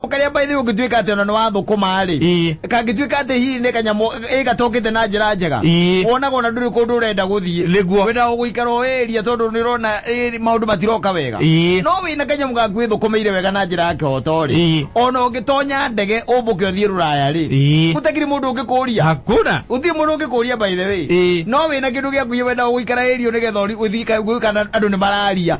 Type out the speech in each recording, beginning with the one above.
Ukaria by the way gitwika ati no wathukuma ri kangitwika ati hi ne kanyamo gatokite na njira njega wonaga ona nduri kundu urenda guthie niguo wenda guikara area tondu nirona maundu matiroka wega no wina kanyamo gagwithukumeire wega na njira yake hotori ona ungitonya ndege umbuke uthie ruraya ri gutakiri mundu ungikuria hakuna uthie mundu ungikuria by the way no wina kindu gya kuye wenda guikara area nigetha uthika gwikana andu ni mararia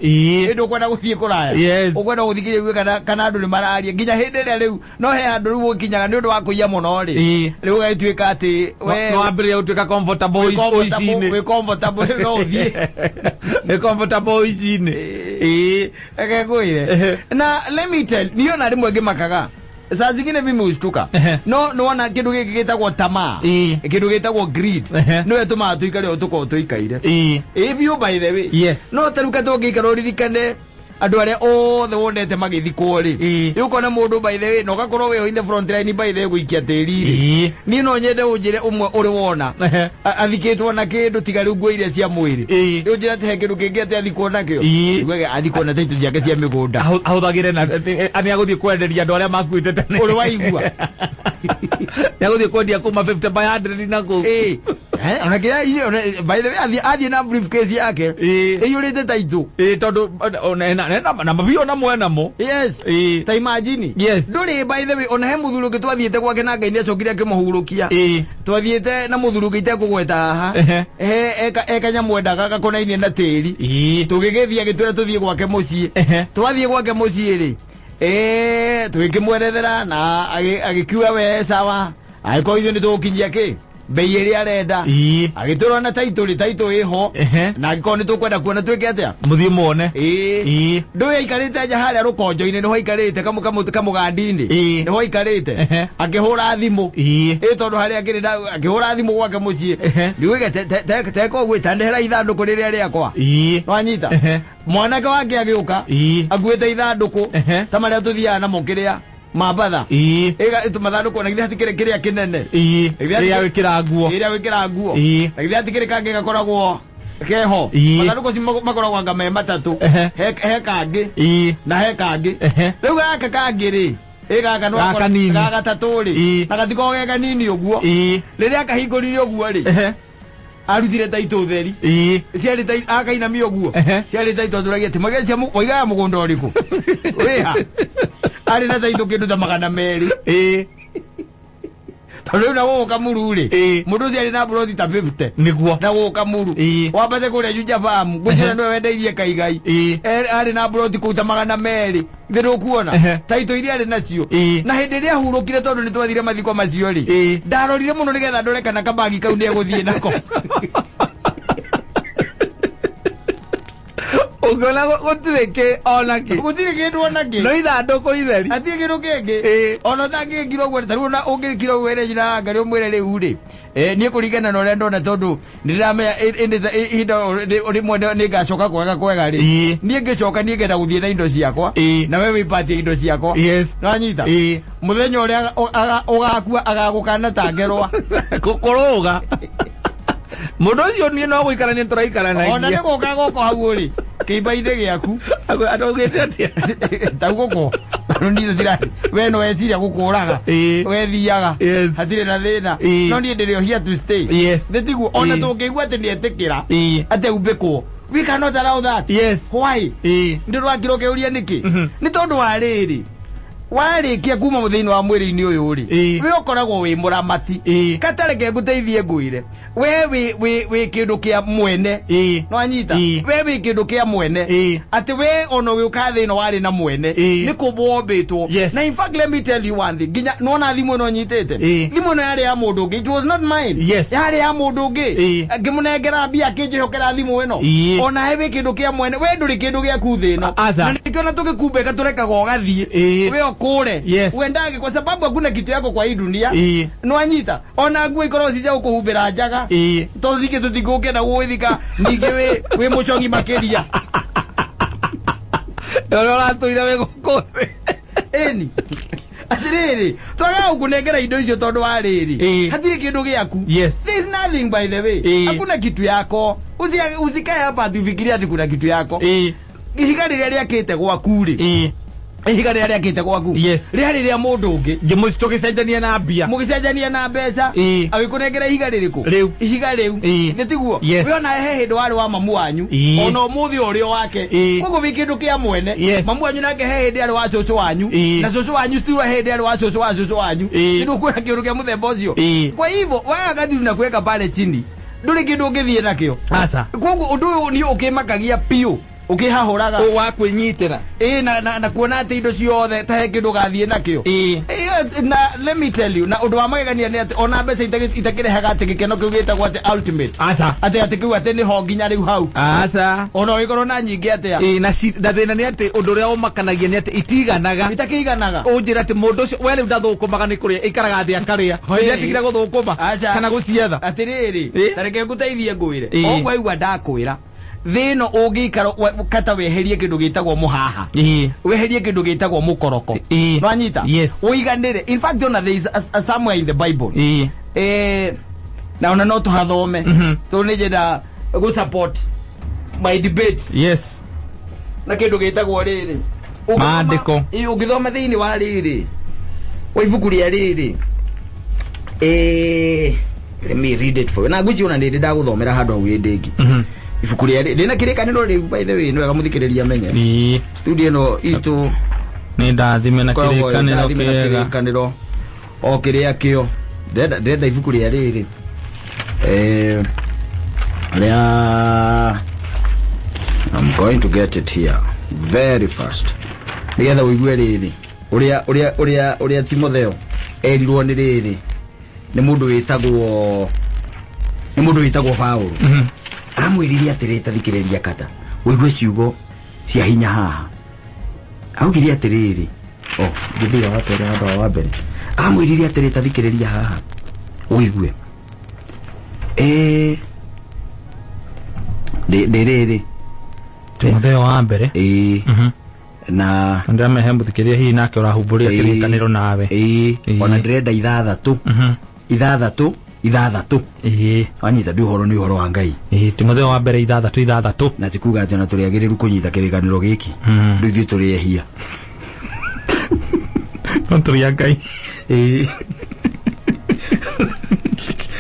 ndu kwenda guthie kuraya ukwenda guthikire kana andu ni mararia nginya hindi ria riu no he andu riu ukinyaga ni undu wa kuiya muno ri riu gaitwika ati we no ambire utwika comfortable oicine we comfortable no uthie we comfortable oicine ege gwire na let me tell niyo na rimwe ngimakaga saa zingine mimi ushtuka no wana kindu giki gitagwo tamaa kindu gitagwo greed no etuma tuikare utuko tuikaire if you by the way no taruka tugikara uririkane andu aria othe wonete magithikwo ri ukona mundu by the way no gakorwo we in the front line by the way guikia tiri ni no nyende unjire umwe uri wona athikitwo na kindu tigari nguo iria cia mwiri unjire ati kindu kingi ati athikwo nakio igwe athikwo na title ciake cia migunda ahuthagire na ani aguthie kwenderia andu aria makuite tene uri waigua aguthie kwendia kuma 50 by 100 na ku ona kia by the way athie na briefcase yake iyurite title tondu na mabio na mwena mo ta imagine nduri by the way ona he muthuru gitwathiete gwake na Ngai ni acokire akimuhurukia twathiete na muthuru gite kugweta haha ekanya mwendaga gakonainie na tiri tugigithia gitwira tuthie gwake mucii twathie gwake mucii ri twikimwerethera na agikiwa we sawa aiko ithu ni tukinyia ki bei iria arenda agiturwa na title iho na ngikoni tukwenda kuona twike atia muthie muone ndu ikarite nja haria rukonjo-ini niho ikarite kamugandi-ini niho ikarite akihura thimu tondu haria akihura thimu gwake mucii ndiuge teko gwitandehera ithanduku riria riakwa wanyita mwanake wake agiuka akuite ithanduku ta maria tuthiaga namo kiria mabatha ega mathanduku na githati kiria kinene iria wikira nguo na githati kiria kangi gakoragwo keho mathanduku ci makoragwo anga me matatu he kangi na he kangi riu gaka kangi ri gaka no gaka tatu ri na gatiko ge kanini uguo riria kahingurire uguo ri arutire taito theri ciari tai akaina mi uguo ciari taito turagia ti magia cia muiga mugunda uriku weha ari na taito kindu ta magana meri tondu na woka muru ri mundu ciari na brodi ta 50 niguo na woka muru wabate kuria juja famu gujira no wendeirie kaigai ari na brodi kuta magana meri thiru kuona taito iria ari nacio na hindi ria hurukire tondu ni twathire mathiko macio ri ndarorire muno nigetha ndore kana kabagi kau ni eguthie nako ugona gutireke onake gutireke ndu onake no ithanduku itheri atie kindu kingi ona tangi ngiro gwe taru na ungikiro were jina ngari umwire riu ri ni kurigana na uria ndona tondu ndiramenya indo uri mwende ni gacoka kwega ri ni ngicoka ni ngenda guthie na indo ciakwa na wewe ipatie indo ciakwa nanyita muthenya uria ugakua agagukana tangerwa kukuruga mundu ucio ni no guikarania turaikarana ona ni guka goko hau ri kibaithe giaku atogete atia tauguko ndio ndira we no weciria gukuraga we thiaga hatire na thina no ni ndirio here to stay thetigu ona tungigwa ati ni etikira ati ubekwo we cannot allow that why ndio wakiro keuria niki ni tondu wa riri warikia kuma muthini wa mwiri-ini uyu ri we ukoragwo wi muramati katareke nguteithie ngwire we kindu kia mwene no anyita we wi kindu kia mwene ati we ono we ukathino wari na mwene ni kubombitwo na in fact let me tell you one thing ginya nona thimu no nyitete thimu no yari ya mundu ngi it was not mine yari ya mundu ngi ngimunengera mbia kinjihokera thimu ino ona he wi kindu kia mwene we nduri kindu gia kuthino na nikiona tukikumbeka tureka gogathie we kure uendage kwa sababu hakuna kitu yako kwa hii dunia no anyita ona nguo ikoro cija ukuhumbira njaga to thike tutiguke na gwithika ninge we mucongi makiria ndorora tuira we gukore eni atiriri twaga ukunengera indo icio tondu wa riri hatire kindu giaku there is nothing by the way hakuna kitu yako usikae hapa tufikiria ati kuna kitu yako gicika riria riakite gwaku ri ihiga rĩrĩa rĩakĩte gwaku rĩrĩa mũndũ ũngĩ mũgĩcenjania na mbia mũgĩcenjania na mbeca agĩkũnengera ihiga rĩrĩkũ ihiga rĩu nĩtiguo wĩona he hĩndĩ warĩ wa mamu wanyu ona ũmũthĩ ũrĩ wake koguo wĩ kĩndũ kĩa mwene mamu wanyu nake he hĩndĩ arĩ wa cũcũ wanyu na cũcũ wanyu still he hĩndĩ arĩ wa cũcũ wanyu nĩguo kuona kĩũndũ kĩa mũthemba ũcio kwa hivyo waga gathiru na kuweka pale chini ndũrĩ kĩndũ ũngĩthiĩ nakĩo koguo ũndũ ũyũ nĩ ũkĩmakagia piũ ukihahuraga wa kwinyitira na kuona ati indo ciothe ta he kindu gathie nakio na let me tell you na undu wa magegania ni ati ona mbeca itakirehaga ati gikeno kiu gitagwo ati ultimate ati kiu ati ni ho nginya riu hau ona wikorwo na nyingi atia na thina ni ati undu uria umakanagia ni ati itakiganaga unjira ati mundu ucio we riu ndathukumaga ni kuria ikaraga athi akaria ndiatigire guthukuma kana gucietha ati riri tareke nguteithie ngwire ogwa igwa ndakwira thino ugikara kata weherie kindu gitagwo muhaha weherie kindu gitagwo mukoroko nwanyita uiganire in fact ona there is somewhere in the Bible na ona no tuhathome to nijeda go support my debate na kindu gitagwo riri maandiko ugithoma thiini wa riri wa ibuku ria riri let me read it for you na guci ona ndindi ndaguthomera handu au ndingi ibuku ria rina kirikaniro riu by the way no wega muthikiriria menye studio no itu ni ndathime na kirikaniro o kiria kio ndenda ibuku ria riri I'm going to get it here very fast nigetha uigue riri uria Timotheo erirwo ni riri ni mundu witagwo Paulo amwiriria atirita thikiriria kata uigue ciugo cia hinya haha augire atiriri ngibira watere handu wa mbere amwiriria atirita thikiriria haha uigue riri Timotheo wa mbere na ndamehe muthikiria hihi nake urahumburia kirikaniro nawe ona ndirenda ithathatu wanyita ndi uhoro ni uhoro wa Ngai Timotheo wa mbere ithathatu na tikuga ati ona turiagiriru kunyita kirikaniro giki ndu ithuĩ turiehia no turia Ngai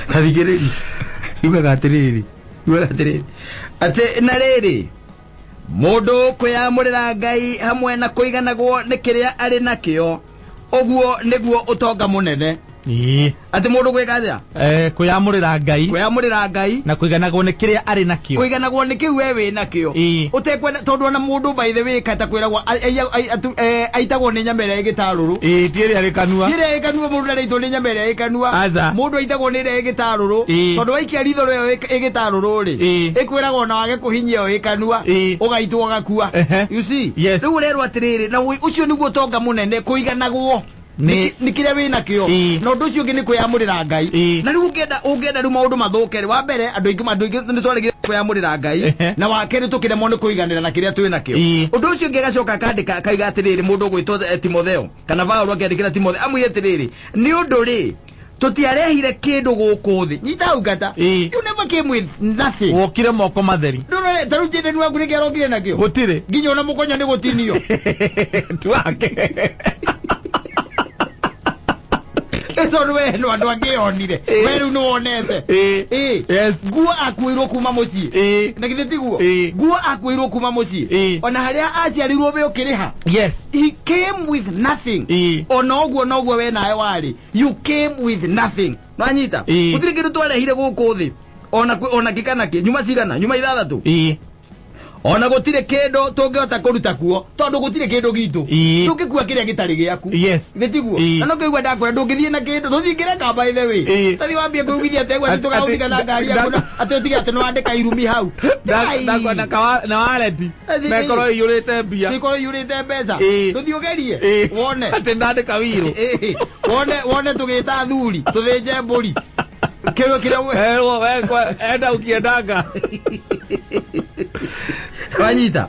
hathigiriri iugaga atiriri ati na riri mundu kwiyamurira Ngai hamwe na kuiganagwo ni kiria ari nakio oguo niguo utonga munene ati mundu gwikaja kuyamurira Ngai na kuiganagwo ni kiria ari nakio kuiganagwo ni kiu wewe nakio utekwenda tondu na mundu by the way kata kwiragwo aitagwo ni nyamere igitaruru tiere arikanua mundu ndareitwo ni nyamere ikanua mundu aitagwo ni re igitaruru tondu waikia ritho rwe igitaruru ri ikwiragwo na wage kuhinyio ikanua ugaitwo gakua you see riu rerwo atiriri na ucio niguo tonga munene kuiganagwo ni kiria wina kio no ndu cio ngi ni kuyamurira Ngai na riu ungenda riu maundu mathuke wa mbere andu ingi ni twarigire kuyamurira Ngai na wa keri tukiremwo ni kuiganira na kiria twina kio undu ucio ngi gacoka kandika kaiga atiriri mundu gwitwo Timotheo kana Paulo akandikira Timotheo amwire atiriri ni undu ri tutiarehire kindu guku thi nyita ugata you never came with nothing wokire moko matheri ndone taru jende ni waku ni gerogire nakio gutire nginya ona mukonya ni gutinio twake eso no andu angionire weru no onete guo akuirwo kuma mucii na githitiguo guo akuirwo kuma mucii ona haria aciarirwo be ukiriha he came with nothing ona oguo we nae wari you came with nothing nanyita gutire kindu twarehire guku thi ona kikanaki nyuma cigana nyuma ithathatu ona gutire kindu tungihota kuruta kuo tondu gutire kindu gitu tungikua kiria gitari giaku gitiguo na no kigwa ndakora ndungithie na kindu tuthingire ka by the way tathi wambie kuugithia tegwa tugathika na ngari yaku atotiga ati no andika irumi hau ndakwa na waleti mekoro yurite mbia nikoro yurite mbeca tuthiugerie wone ati ndandika wiru wone tugita thuri tuthinje mburi kero kiria enda ukiendaga wanyita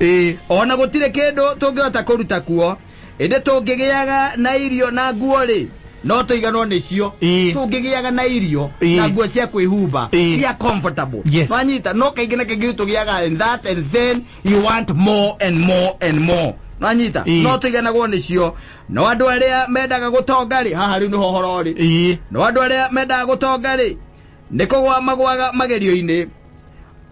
ona gutire kindu tungihota kuruta kuo ende tungigiaga na irio na nguo ri no tuiganwo nicio tungigiaga na irio na nguo cia kwihumba cia comfortable wanyita no kaingi na kingi tugiaga and that and then you want more and more and more Nanyita no tuiganagwo nicio no andu aria mendaga gutonga ri haha riu ni hohoro ri no andu aria mendaga gutonga ri nikugwa magwaga magerio-ini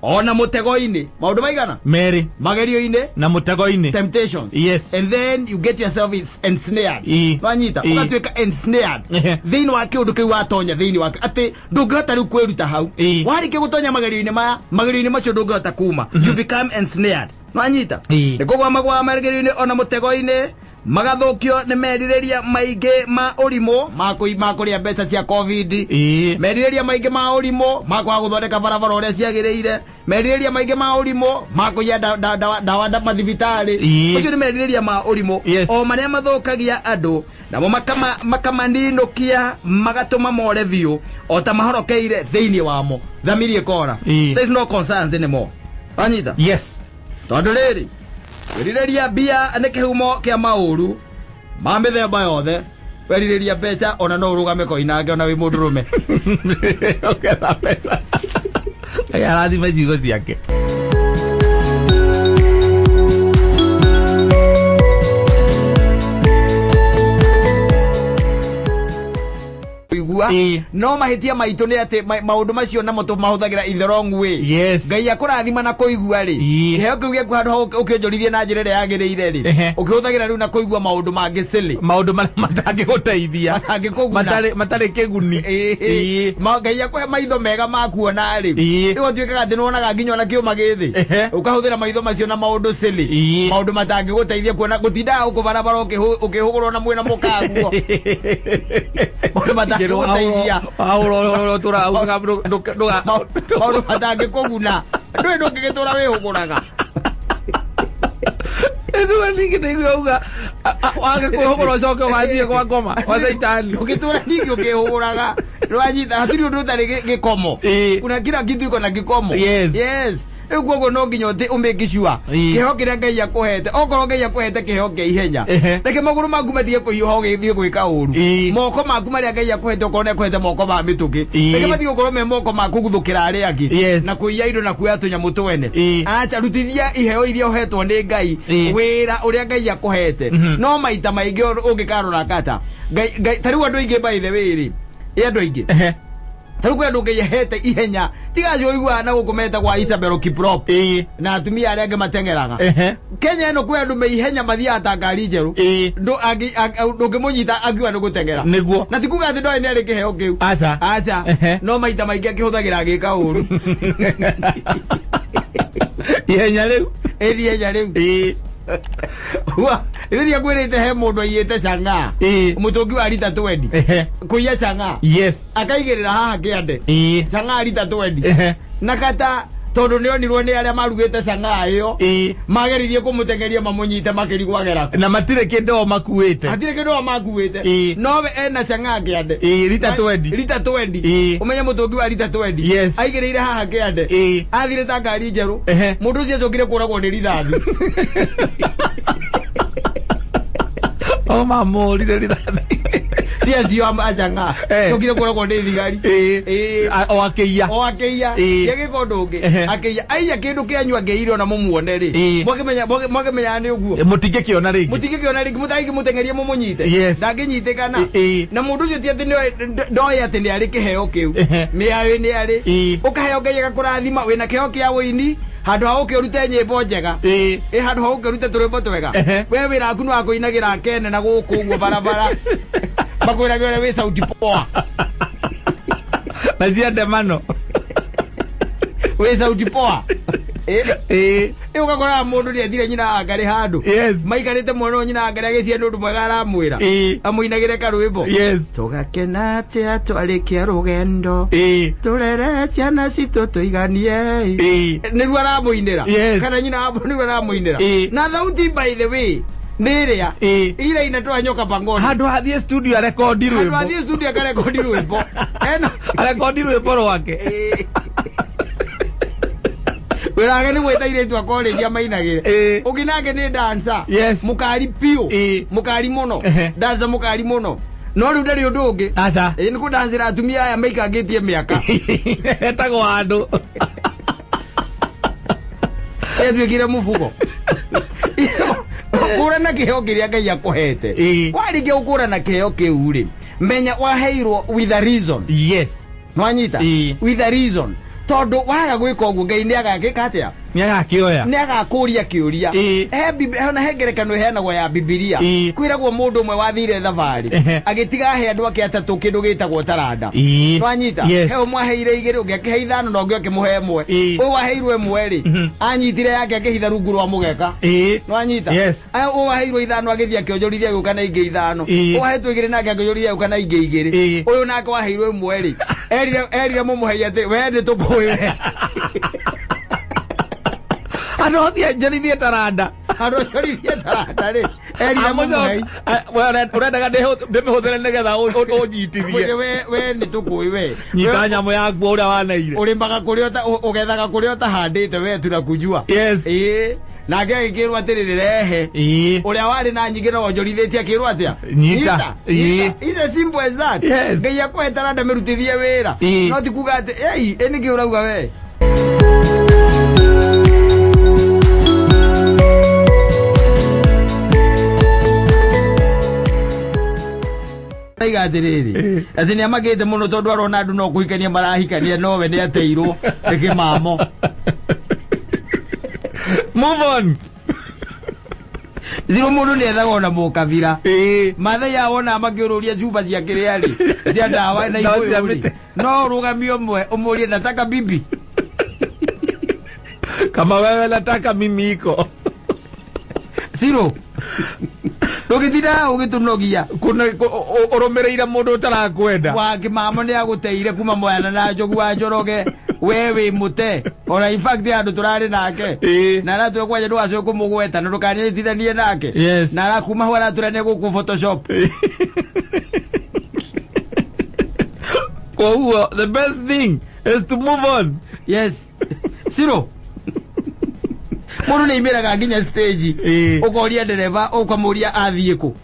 ona mutego-ini maundu maigana Mary magerio-ini na mutego-ini temptations and then you get yourself ensnared nanyita ukatuika ensnared thiini wa kiundu kiu watonya thiini wa ati ndungihota riu kwiruta hau warike gutonya magerio-ini macio ndungihota kuma you become ensnared nanyita nikugwa magwaga magerio-ini ona mutego-ini magathukio ni meririria maingi ma urimo makuria mbeca cia covid meririria maingi ma urimo makwa guthondeka barabara uria ciagiriire meririria maingi ma urimo makuya dawa mathibitari ucio ni meririria ma urimo o maria mathukagia andu namo makamaninukia magatuma more biu o ta mahorokeire thiini wamo thamirie kora there is no concerns anymore anyita tondu riri weririria bia nĩ kĩhumo kĩa maũru ma mĩthemba yothe weririria mbeca ona no ũrũgame koinange ona wĩ mũndũrũme ũgetha mbeca arathima ciugo ciake no mahitia maitu ni ati maundu macio namo tumahuthagira in the wrong way ngai akurathima na kuigua ri heo kiuge kwa handu ukionjorithie na njira ria yagiriire ri ukihuthagira riu na kuigua maundu mangi sili maundu matangiguteithia matari kiguni ngai akuhe maitho mega ma kuona ri riu tuikaga ati nuonaga nginya na kiuma githi ukahuthira maitho macio na maundu sili maundu matangiguteithia kuona gutinda ukubarabara ukihugurwo na mwena mukaguo maundu Paulo turauga maundu matangi kuguna ndui ndungigitura wihuguraga ndio ningi niguga wage kuhugura coke wathie kwa ngoma wa Saitani ugitura ningi ukihuguraga rwanyita hatiri undu utari gikomo kuna kila kitu iko na gikomo riu guoguo no nginya umikicua kiho kiria ngai akuhete okorwo ngai akuhete kiho kia ihenya reke maguru maku matige kuhiuha ugithie gwika uru moko maku maria ngai akuhete okorwo nekuhete moko ma mituki reke matige gukorwo me moko maku guthukira aria angi na kuiya indo na kuoya tunyamu twene acha rutithia iheo iria uhetwo ni ngai wira uria ngai akuhete no maita maingi ungikarora kata ngai tariu andu aingi by the way ri andu aingi taruko andu ngai hete ihenya tigajo igwa na gukometa kwa Isabel Kiprop na atumia aria angi matengeraga Kenya no kwa andu meihenya mathia atangari njeru ndo ngimunyita agiwa no gutengera niguo na tikuga ati ndo ni ari kiheo kiu acha no maita maingi akihuthagira gika uru ihenya riu wa iria gwirite he mundu ayete canga mutungi wa rita 20 kuya canga akaigirira haha kiande canga rita 20 na kata tondu ni onirwo ni aria marugite canga iyo mageririe kumutengeria mamunyite makirigwagera na matire kindo makuite no we ena canga kiande rita 20 umenye mutungi wa rita 20 aigirire haha kiande athire ta ngari njeru mundu ucio acokire kuragwo ni rithathi mamori rithathi cio acanga cokire kuragwo ni thigari o akeia gegiko ndungi akeia aiya kindu kianyua ngeire ona mumuone ri mwakimenya ni uguo mutingikiona ringi mutaigi mutengerie mumunyite ndanginyitikana na mundu ucio ti ati ndoe ati ni ari kiheo kiu ni ari ukaheo ngai agakurathima wina kiheo kia wini handu ha ukirute nyimbo njega handu ha ukirute turimo twega we wira aku nwa kuinagira kene na guku uguo barabara makwiragira we sauti poa na ziende mano we sauti poa ukakora mundu ni athire nyina angari handu maikarite mwono nyina angari agicie nundu mwega aramwira amuinagire karwimbo tugakena atia twarikia rugendo turere ciana citu tuiganie niru aramuinira kana nyina niru aramuinira na thauti by the way niria ira inatoa nyoka pangoni handu hathie studio arekodi rwimbo eno arekodi rwimbo rwake wiraga ni gweta iretu akoregia mainagire uginake ni dancer mukari pio mukari muno dancer mukari muno no riu ndari undu ungi acha ni ku dancera atumia aya maikangitie miaka etagwo andu twikire mufuko kura na kiheo kiria Ngai akuhete warige ukura na kiheo kiu ri menya waheirwo with a reason. Yes, nwanyita with a reason tondu waga gwika uguo Ngai ni agagika atia ni agakioya ni agakuria kiuria hena hengerekano heanagwo ya Bibilia kwiragwo mundu umwe wathire thavari agitiga he andu ake atatu kindu gitagwo taranda nwanyita he umwe heire igiri ungi akihe ithano na ungi akimuhe imwe uyu waheirwo imwe ri anyitire yake akihitha rungu rwa mugeka nwanyita uyu waheirwo ithano agithia akionjorithia guka na ingi ithano uyu wahetwo igiri nake akionjorithia guka na ingi igiri uyu nake waheirwo imwe ri erire mumuhei ati we ni tukuwe ano thia njarithie taranda ri erire mumuhei urendaga ndimihuthere nigetha unyitithie we ni tukuwi we nyita nyamu yaku uria waneire urimbaga kuria ugethaga kuria utahandite we turakujua nake agikirwo atiriri rehe uria wari na nyingi no wonjorithitie akirwo atia nyita is as simple as that. Ngai akuhe taranda mirutithie wira no ti kuga ati eni ki urauga we aiga atiriri ati ni amagite muno tondu arona andu no kuhikania marahikania no we ni ateirwo ikimamo. Move on. Zero mundu ni ethaga na mukabira mathe ya wona magiururia juba cia kiriari cia dawa na ibuyu no rugamio mwe umurie nataka bibi kama wewe nataka mimi iko Zero Rugithira ugitunogia kuna uromereira mundu utarakwenda wa kimamo ni aguteire kuma mwana na jogu wa njoroge wewe mute ora in fact andu turari nake na ra twe kwaje ndwacio kumugweta na ndukanyitithanie nake na ra kuma hwara turane guku Photoshop. Kwa the best thing is to move on. Yes. Zero mundu ni imiraga nginya stage ukoria ndereva ukamuria athie ku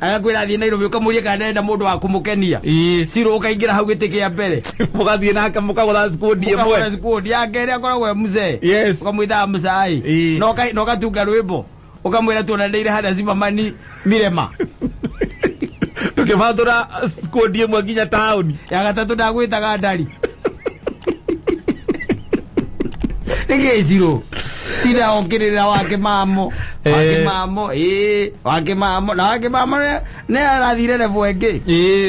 agakwira athie Nairobi ukamuria kana enda mundu wa kumukenia Zero ukaingira hau giti kia mbere mugathie nake mukagura squad imwe mukagura squad yake ri akoragwo mzee ukamwitha msai no katunga rwimbo ukamwira tuonandeire hada Zimamani Mirema tukivathura squad imwe nginya town ya gatatu ndagwitaga ndari ege Zero tira okirira wake mamo na wake mamo ne arathire level enge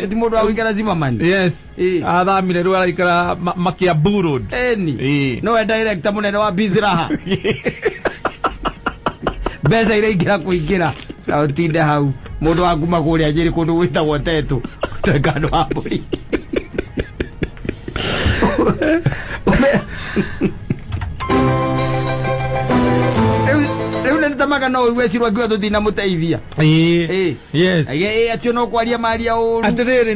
ti mundu awikara Zimamani athamire rwa araikara Makiambu Road no director munene wa Bizraha besa ire igira kuingira na utinde hau mundu wakuma kuria njiri kundu gwitagwo Tetu tekano hapuri Tamaga no wesirwa gwa tutina muteithia acio no kwaria maria uru atiriri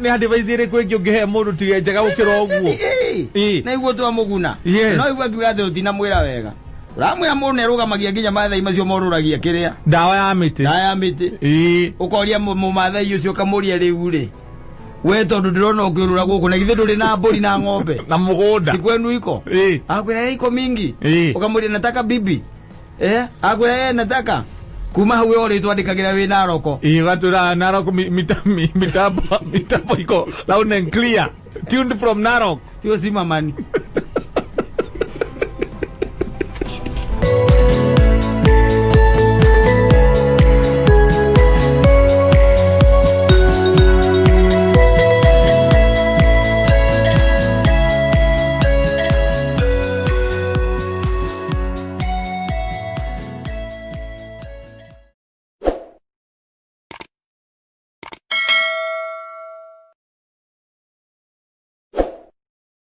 ni advice iri kwingi ungihe mundu tige njega gukira uguo na iguo twa muguna no igwa gwa tutina mwira wega uramwira mundu nerugamagia nginya mathai macio moruragia kiria dawa ya miti ukoria mumathai ucio kamuria riu ri we tondu ndirona ukirura guku na githe nduri na mburi na ng'ombe na mugunda sikwenu iko akwira iko mingi ukamuria nataka bibi akwira nataka kuma hau ori twandikagira wi Naroko gatura Naroko mitambo iko loud and clear tuned from Narok tio Zimamani